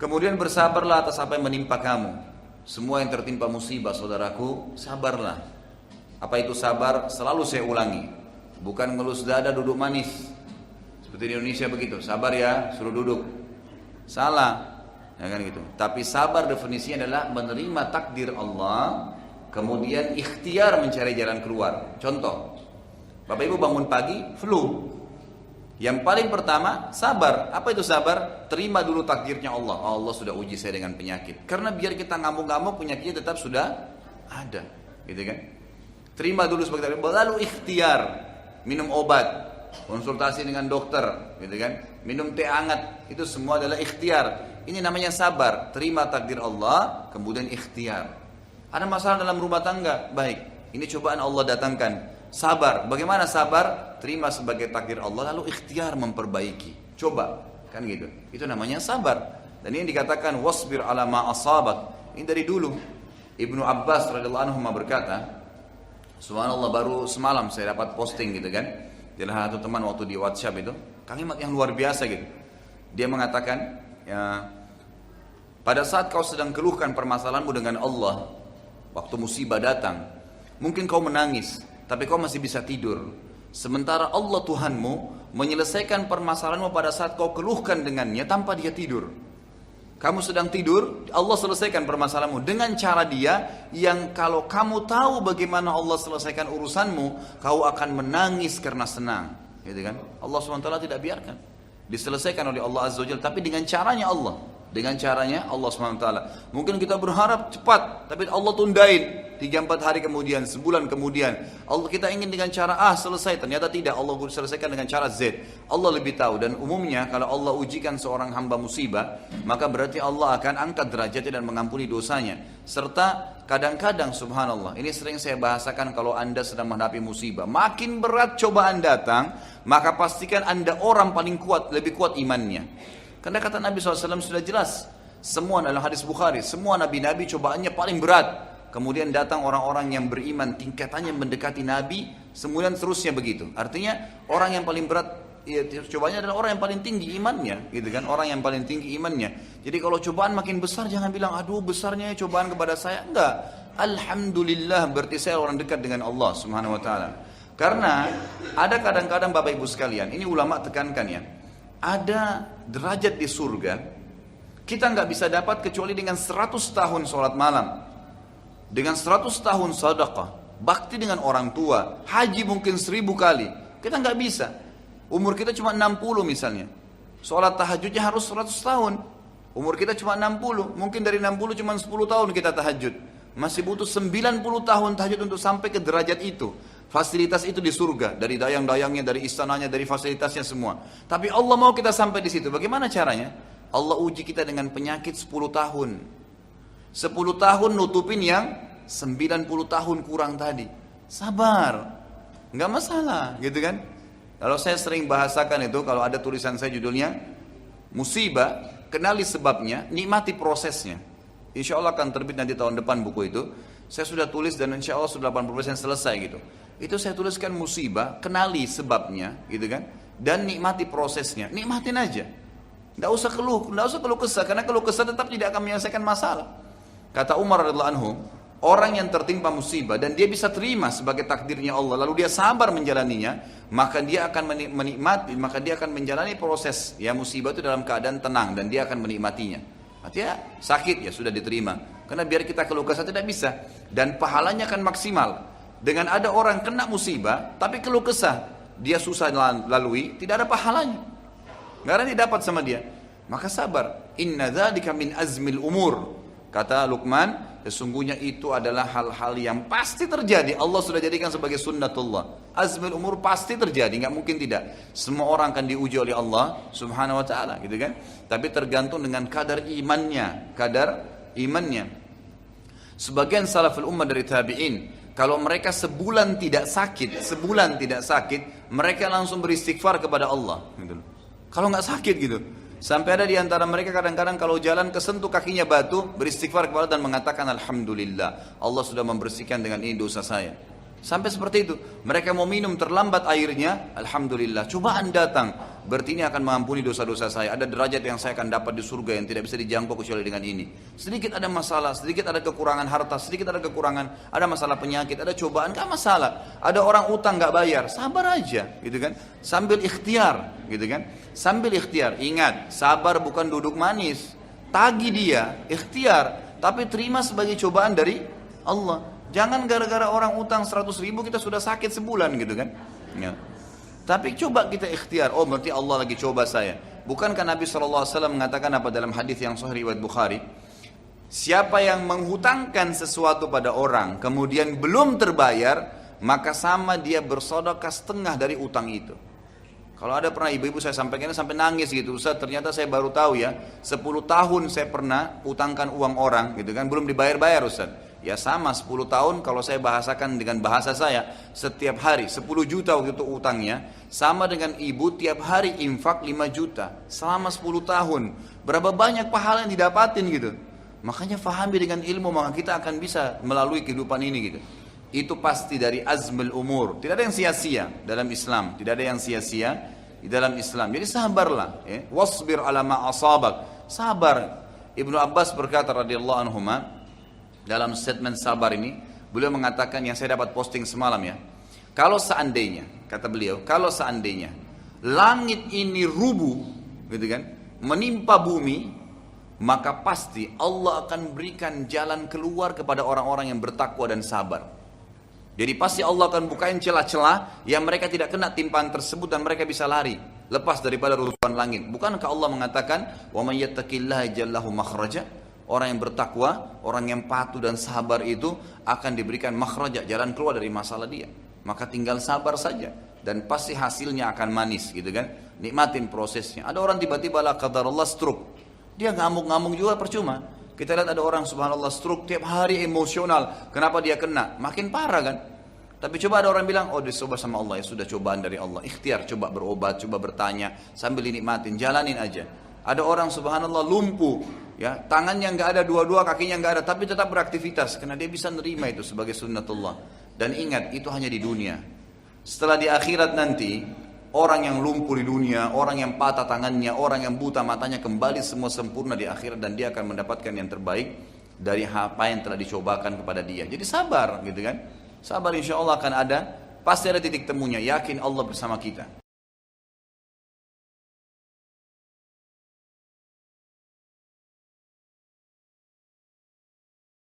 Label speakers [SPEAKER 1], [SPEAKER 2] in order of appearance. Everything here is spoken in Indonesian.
[SPEAKER 1] Kemudian bersabarlah atas apa yang menimpa kamu. Semua yang tertimpa musibah saudaraku, sabarlah. Apa itu sabar? Selalu saya ulangi. Bukan ngelus dada duduk manis. Seperti di Indonesia begitu, sabar ya, suruh duduk. Salah, ya kan gitu. Tapi sabar definisinya adalah menerima takdir Allah, kemudian ikhtiar mencari jalan keluar. Contoh, Bapak Ibu bangun pagi, flu. Yang paling pertama, sabar. Apa itu sabar? Terima dulu takdirnya Allah. Allah sudah uji saya dengan penyakit. Karena biar kita ngamuk-ngamuk, penyakitnya tetap sudah ada. Gitu kan? Terima dulu sebagai takdir. Lalu ikhtiar. Minum obat. Konsultasi dengan dokter. Gitu kan? Minum teh hangat. Itu semua adalah ikhtiar. Ini namanya sabar. Terima takdir Allah, kemudian ikhtiar. Ada masalah dalam rumah tangga? Baik. Ini cobaan Allah datangkan. Sabar. Bagaimana sabar? Terima sebagai takdir Allah lalu ikhtiar memperbaiki. Coba, kan gitu. Itu namanya sabar. Dan ini dikatakan wasbir ala ma asabak. Ini dari dulu. Ibnu Abbas radhiyallahu anhu berkata, subhanallah baru semalam saya dapat posting gitu kan. Dari satu teman waktu di WhatsApp itu, kalimat yang luar biasa gitu. Dia mengatakan, ya, pada saat kau sedang keluhkan permasalahanmu dengan Allah, waktu musibah datang, mungkin kau menangis, tapi kau masih bisa tidur. Sementara Allah Tuhanmu menyelesaikan permasalahanmu pada saat kau keluhkan dengannya tanpa dia tidur. Kamu sedang tidur, Allah selesaikan permasalahanmu dengan cara dia yang kalau kamu tahu bagaimana Allah selesaikan urusanmu, kau akan menangis karena senang. Gitu kan? Allah SWT tidak biarkan. Diselesaikan oleh Allah Azza wa Jalla, tapi dengan caranya Allah. Dengan caranya Allah SWT. Mungkin kita berharap cepat, tapi Allah tundain 3-4 hari kemudian, sebulan kemudian. Allah kita ingin dengan cara A selesai, ternyata tidak. Allah selesaikan dengan cara Z. Allah lebih tahu. Dan umumnya kalau Allah ujikan seorang hamba musibah, maka berarti Allah akan angkat derajatnya dan mengampuni dosanya. Serta kadang-kadang subhanallah, ini sering saya bahasakan kalau anda sedang menghadapi musibah, makin berat cobaan datang, maka pastikan anda orang paling kuat, lebih kuat imannya. Karena kata Nabi SAW sudah jelas, semua dalam hadis Bukhari, semua nabi-nabi cobaannya paling berat. Kemudian datang orang-orang yang beriman, tingkatannya mendekati Nabi, kemudian terusnya begitu. Artinya orang yang paling berat, ya, cobaannya adalah orang yang paling tinggi imannya, gitu kan? Orang yang paling tinggi imannya. Jadi kalau cobaan makin besar, jangan bilang, aduh besarnya cobaan kepada saya. Enggak. Alhamdulillah, berarti saya orang dekat dengan Allah Subhanahu Wa Taala. Karena ada kadang-kadang Bapak Ibu sekalian, ini ulama tekankan ya. Ada derajat di surga kita nggak bisa dapat kecuali dengan 100 tahun sholat malam, dengan 100 tahun sedekah, bakti dengan orang tua, haji mungkin 1000 kali. Kita nggak bisa. Umur kita cuma 60 misalnya, sholat tahajudnya harus 100 tahun. Umur kita cuma 60, mungkin dari 60 cuma 10 tahun kita tahajud. Masih butuh 90 tahun tahajud untuk sampai ke derajat itu. Fasilitas itu di surga, dari dayang-dayangnya, dari istananya, dari fasilitasnya semua. Tapi Allah mau kita sampai di situ. Bagaimana caranya? Allah uji kita dengan penyakit 10 tahun. 10 tahun nutupin yang 90 tahun kurang tadi. Sabar. Nggak masalah, gitu kan? Kalau saya sering bahasakan itu, kalau ada tulisan saya judulnya, musibah, kenali sebabnya, nikmati prosesnya. Insya Allah akan terbit nanti tahun depan buku itu. Saya sudah tulis dan insya Allah sudah 80% selesai gitu. Itu saya tuliskan musibah, kenali sebabnya, gitu kan? Dan nikmati prosesnya, nikmatin aja. Nggak usah keluh kesah, karena keluh kesah tetap tidak akan menyelesaikan masalah. Kata Umar radhiyallahu anhu, orang yang tertimpa musibah dan dia bisa terima sebagai takdirnya Allah, lalu dia sabar menjalaninya, maka dia akan menikmati, maka dia akan menjalani proses ya musibah itu dalam keadaan tenang dan dia akan menikmatinya. Artinya sakit ya sudah diterima, karena biar kita keluh kesah tidak bisa, dan pahalanya akan maksimal. Dengan ada orang kena musibah tapi keluh kesah, dia susah lalui, tidak ada pahalanya, nggak ada didapat sama dia. Maka sabar. Inna dzalika min azmil umur. Kata Luqman, sesungguhnya itu adalah hal-hal yang pasti terjadi. Allah sudah jadikan sebagai sunnatullah. Azmil umur pasti terjadi, nggak mungkin tidak. Semua orang akan diuji oleh Allah Subhanahu Wa Taala, gitu kan? Tapi tergantung dengan kadar imannya, Sebagian salaful ummah dari tabi'in, kalau mereka sebulan tidak sakit, mereka langsung beristighfar kepada Allah. Gitu. Kalau nggak sakit gitu, sampai ada di antara mereka kadang-kadang kalau jalan kesentuh kakinya batu, beristighfar kepada Allah dan mengatakan alhamdulillah, Allah sudah membersihkan dengan ini dosa saya. Sampai seperti itu. Mereka mau minum terlambat airnya, alhamdulillah. Cobaan datang, berarti ini akan mengampuni dosa-dosa saya. Ada derajat yang saya akan dapat di surga yang tidak bisa dijangkau kecuali dengan ini. Sedikit ada masalah, sedikit ada kekurangan harta, sedikit ada kekurangan, ada masalah penyakit, ada cobaan, gak masalah. Ada orang utang gak bayar, sabar aja, gitu kan? Sambil ikhtiar, gitu kan? Sambil ikhtiar. Ingat, sabar bukan duduk manis. Tagi dia, ikhtiar, tapi terima sebagai cobaan dari Allah. Jangan gara-gara orang utang 100 ribu kita sudah sakit sebulan gitu kan. Ya. Tapi coba kita ikhtiar, oh berarti Allah lagi coba saya. Bukankah Nabi SAW mengatakan apa dalam hadis yang sahih riwayat Bukhari? Siapa yang menghutangkan sesuatu pada orang kemudian belum terbayar, maka sama dia bersedekah setengah dari utang itu. Kalau ada pernah ibu-ibu saya sampaikan sampai nangis gitu, Ustaz ternyata saya baru tahu ya, 10 tahun saya pernah utangkan uang orang gitu kan, belum dibayar-bayar Ustaz. Ya sama 10 tahun kalau saya bahasakan dengan bahasa saya, setiap hari 10 juta waktu itu utangnya, sama dengan ibu tiap hari infak 5 juta selama 10 tahun. Berapa banyak pahala yang didapatin gitu. Makanya fahami dengan ilmu, maka kita akan bisa melalui kehidupan ini gitu. Itu pasti dari azmul umur. Tidak ada yang sia-sia dalam Islam, tidak ada yang sia-sia di dalam Islam. Jadi sabarlah, ya. Wasbir ala ma asabak. Sabar. Ibnu Abbas berkata radhiyallahu anhuma, dalam statement sabar ini, beliau mengatakan yang saya dapat posting semalam ya. Kalau seandainya, kata beliau, kalau seandainya langit ini rubuh, gitu kan, menimpa bumi, maka pasti Allah akan berikan jalan keluar kepada orang-orang yang bertakwa dan sabar. Jadi pasti Allah akan bukain celah-celah yang mereka tidak kena timpaan tersebut dan mereka bisa lari, lepas daripada reruntuhan langit. Bukankah Allah mengatakan, "Wa may yattaqillaha yaj'al lahu makhraja"? Orang yang bertakwa, orang yang patuh dan sabar itu akan diberikan makhraja, jalan keluar dari masalah dia. Maka tinggal sabar saja dan pasti hasilnya akan manis gitu kan. Nikmatin prosesnya. Ada orang tiba-tiba la qadarullah stroke. Dia ngamuk-ngamuk juga percuma. Kita lihat ada orang subhanallah stroke tiap hari emosional. Kenapa dia kena? Makin parah kan. Tapi coba ada orang bilang, oh dicoba sama Allah, ya sudah cobaan dari Allah. Ikhtiar, coba berobat, coba bertanya sambil dinikmatin, jalanin aja. Ada orang subhanallah lumpuh, ya tangannya nggak ada dua-dua, kakinya nggak ada, tapi tetap beraktivitas karena dia bisa nerima itu sebagai sunnatullah. Dan ingat itu hanya di dunia. Setelah di akhirat nanti, orang yang lumpuh di dunia, orang yang patah tangannya, orang yang buta matanya kembali semua sempurna di akhirat dan dia akan mendapatkan yang terbaik dari apa yang telah dicobakan kepada dia. Jadi sabar, gitu kan? Sabar insya Allah akan ada, pasti ada titik temunya. Yakin Allah bersama kita.